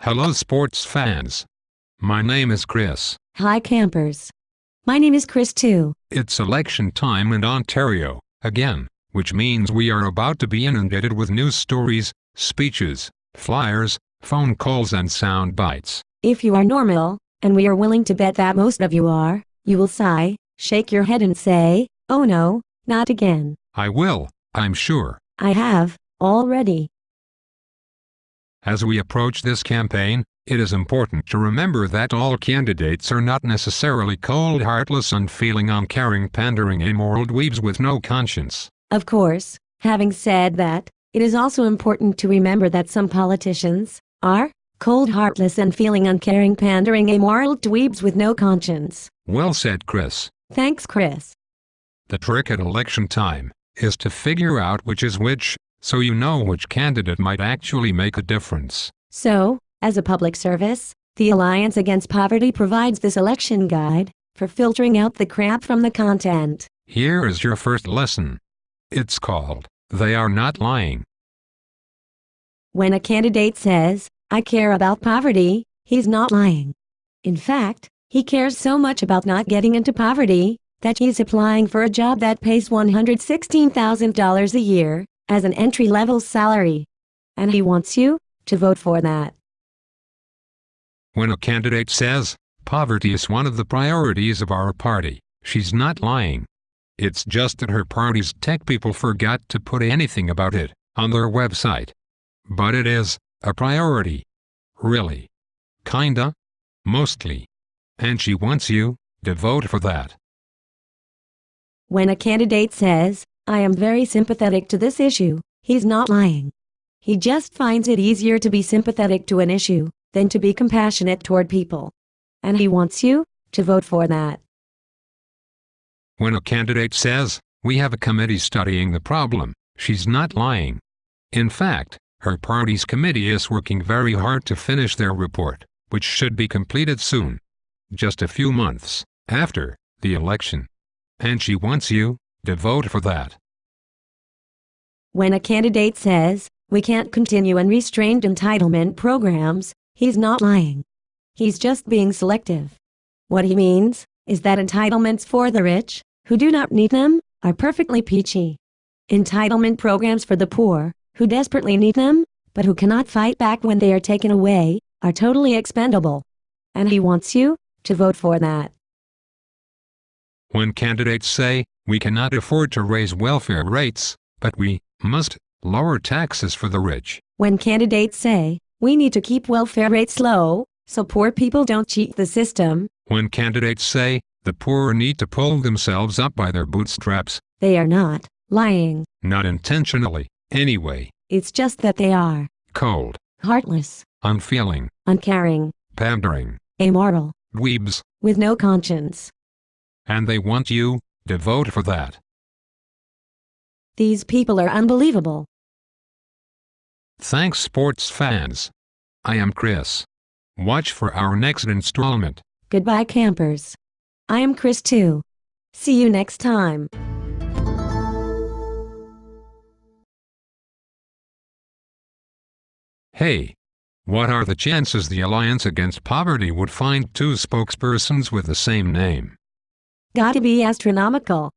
Hello sports fans. My name is Chris. Hi campers. My name is Chris too. It's election time in Ontario, again, which means we are about to be inundated with news stories, speeches, flyers, phone calls and sound bites. If you are normal, and we are willing to bet that most of you are, you will sigh, shake your head and say, "Oh no, not again." I will, I'm sure. I have, already. As we approach this campaign, it is important to remember that all candidates are not necessarily cold, heartless, unfeeling, uncaring, pandering, amoral dweebs with no conscience. Of course, having said that, it is also important to remember that some politicians are cold, heartless, unfeeling, uncaring, pandering, amoral dweebs with no conscience. Well said, Chris. Thanks, Chris. The trick at election time is to figure out which is which, so you know which candidate might actually make a difference. So, as a public service, the Alliance Against Poverty provides this election guide for filtering out the crap from the content. Here is your first lesson. It's called, "They Are Not Lying." When a candidate says, "I care about poverty," he's not lying. In fact, he cares so much about not getting into poverty that he's applying for a job that pays $116,000 a year as an entry-level salary. And he wants you to vote for that. When a candidate says, "Poverty is one of the priorities of our party," she's not lying. It's just that her party's tech people forgot to put anything about it on their website. But it is a priority. Really. Kinda. Mostly. And she wants you to vote for that. When a candidate says, "I am very sympathetic to this issue," he's not lying. He just finds it easier to be sympathetic to an issue than to be compassionate toward people. And he wants you to vote for that. When a candidate says, "We have a committee studying the problem," she's not lying. In fact, her party's committee is working very hard to finish their report, which should be completed soon. Just a few months after the election. And she wants you to vote for that. When a candidate says, "We can't continue unrestrained entitlement programs," he's not lying. He's just being selective. What he means is that entitlements for the rich, who do not need them, are perfectly peachy. Entitlement programs for the poor, who desperately need them, but who cannot fight back when they are taken away, are totally expendable. And he wants you to vote for that. When candidates say, "We cannot afford to raise welfare rates, but we must lower taxes for the rich." When candidates say, "We need to keep welfare rates low, so poor people don't cheat the system." When candidates say, "The poor need to pull themselves up by their bootstraps," they are not lying. Not intentionally, anyway. It's just that they are Cold, heartless, unfeeling, uncaring, pandering, amoral, dweebs, with no conscience. and they want you to vote for that. These people are unbelievable. Thanks, sports fans. I am Chris. Watch for our next installment. Goodbye, campers. I am Chris too. See you next time. Hey, what are the chances the Alliance Against Poverty would find two spokespersons with the same name? Gotta be astronomical.